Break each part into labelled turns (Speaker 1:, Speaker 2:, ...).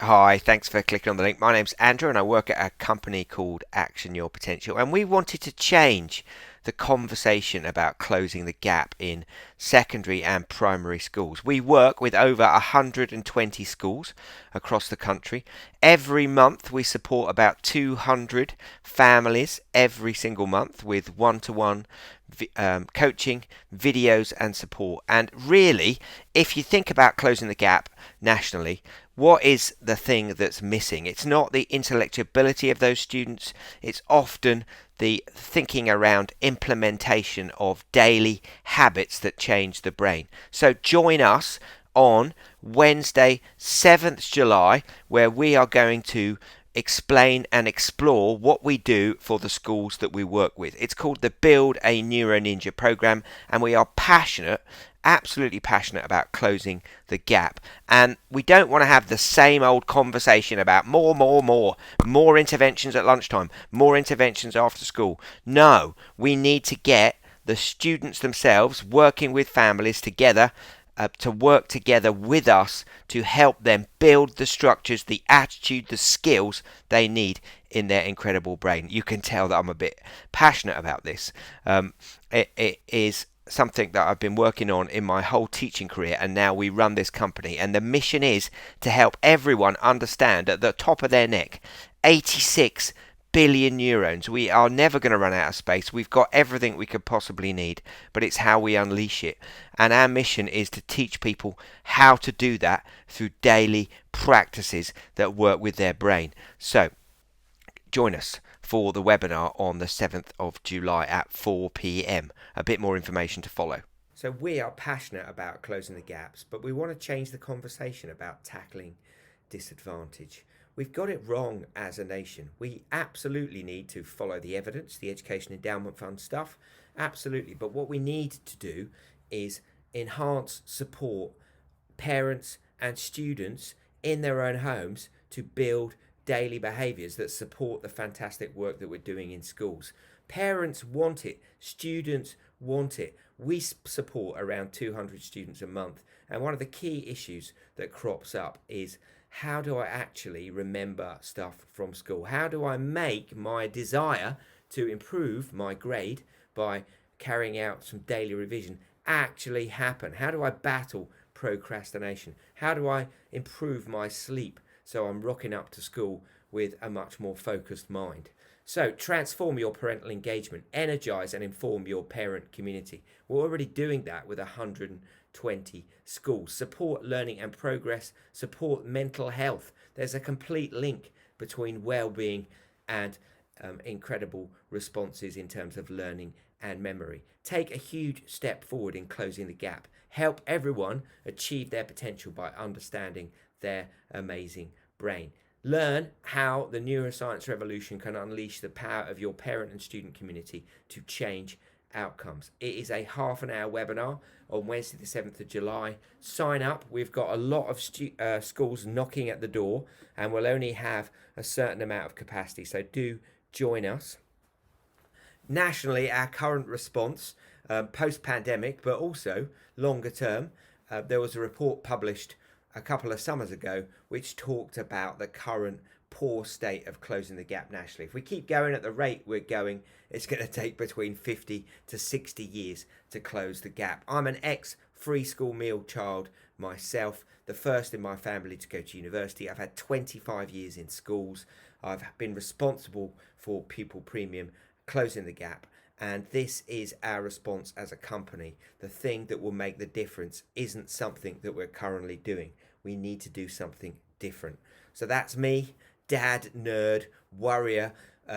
Speaker 1: Hi, thanks for clicking on the link. My name's Andrew and I work at a company called Action Your Potential. And we wanted to change the conversation about closing the gap in secondary and primary schools. We work with over 120 schools across the country. Every month we support about 200 families every single month with one-to-one coaching, videos, and support. And really, if you think about closing the gap nationally, what is the thing that's missing? It's not the intellectuality of those students, it's often the thinking around implementation of daily habits that change the brain. So join us on Wednesday, 7th July, where we are going to explain and explore what we do for the schools that we work with. It's called the Build a Neuro Ninja program, and we are passionate, absolutely passionate about closing the gap. And we don't want to have the same old conversation about more interventions at lunchtime, more interventions after school. No, we need to get the students themselves working with families together, to work together with us to help them build the structures, the attitude, the skills they need in their incredible brain. You can tell that I'm a bit passionate about this. It is something that I've been working on in my whole teaching career, and now we run this company. And the mission is to help everyone understand at the top of their neck 86 billion neurons. We are never going to run out of space. We've got everything we could possibly need, but it's how we unleash it. And our mission is to teach people how to do that through daily practices that work with their brain. So join us for the webinar on the 7th of July at 4 p.m. A bit more information to follow. So we are passionate about closing the gaps, but we want to change the conversation about tackling disadvantage. We've got it wrong as a nation. We absolutely need to follow the evidence, the Education Endowment Fund stuff, absolutely. But what we need to do is enhance support parents and students in their own homes to build daily behaviours that support the fantastic work that we're doing in schools. Parents want it, students want it. We support around 200 students a month, and one of the key issues that crops up is, how do I actually remember stuff from school? How do I make my desire to improve my grade by carrying out some daily revision actually happen? How do I battle procrastination? How do I improve my sleep so I'm rocking up to school with a much more focused mind? So transform your parental engagement, energize and inform your parent community. We're already doing that with 120 schools. Support learning and progress, support mental health. There's a complete link between well-being and incredible responses in terms of learning and memory. Take a huge step forward in closing the gap. Help everyone achieve their potential by understanding their amazing brain. Learn how the neuroscience revolution can unleash the power of your parent and student community to change outcomes. It is a half an hour webinar on Wednesday the 7th of July. Sign up. We've got a lot of schools knocking at the door, and we'll only have a certain amount of capacity, so do join us. Nationally, our current response, post-pandemic, but also longer term, there was a report published a couple of summers ago which talked about the current poor state of closing the gap nationally. If we keep going at the rate we're going, it's going to take between 50 to 60 years to close the gap. I'm an ex-free school meal child myself, the first in my family to go to university. I've had 25 years in schools. I've been responsible for pupil premium, closing the gap, and this is our response as a company. The thing that will make the difference isn't something that we're currently doing. We need to do something different. So that's me, dad, nerd, warrior,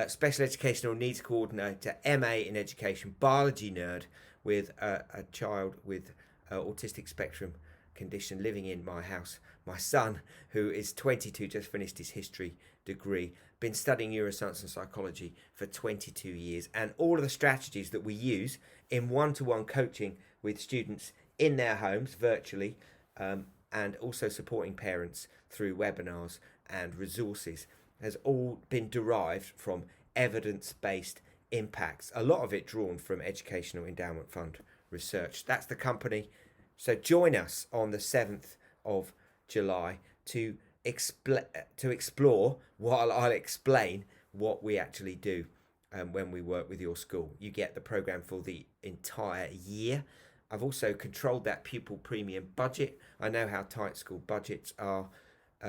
Speaker 1: special educational needs coordinator, MA in education, biology nerd with a child with autistic spectrum condition living in my house. My son, who is 22, just finished his history degree, been studying neuroscience and psychology for 22 years, and all of the strategies that we use in one-to-one coaching with students in their homes virtually, and also supporting parents through webinars and resources, has all been derived from evidence-based impacts, a lot of it drawn from Educational Endowment Fund research. That's the company. So join us on the 7th of July to explore while I'll explain what we actually do when we work with your school. You get the program for the entire year. I've also controlled that pupil premium budget. I know how tight school budgets are.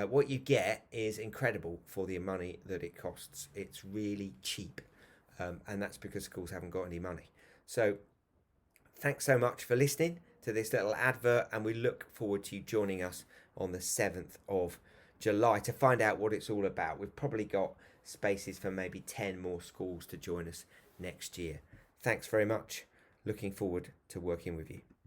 Speaker 1: What you get is incredible for the money that it costs. It's really cheap, and that's because schools haven't got any money. So thanks so much for listening to this little advert, and we look forward to you joining us on the 7th of July to find out what it's all about. We've probably got spaces for maybe 10 more schools to join us next year. Thanks very much. Looking forward to working with you.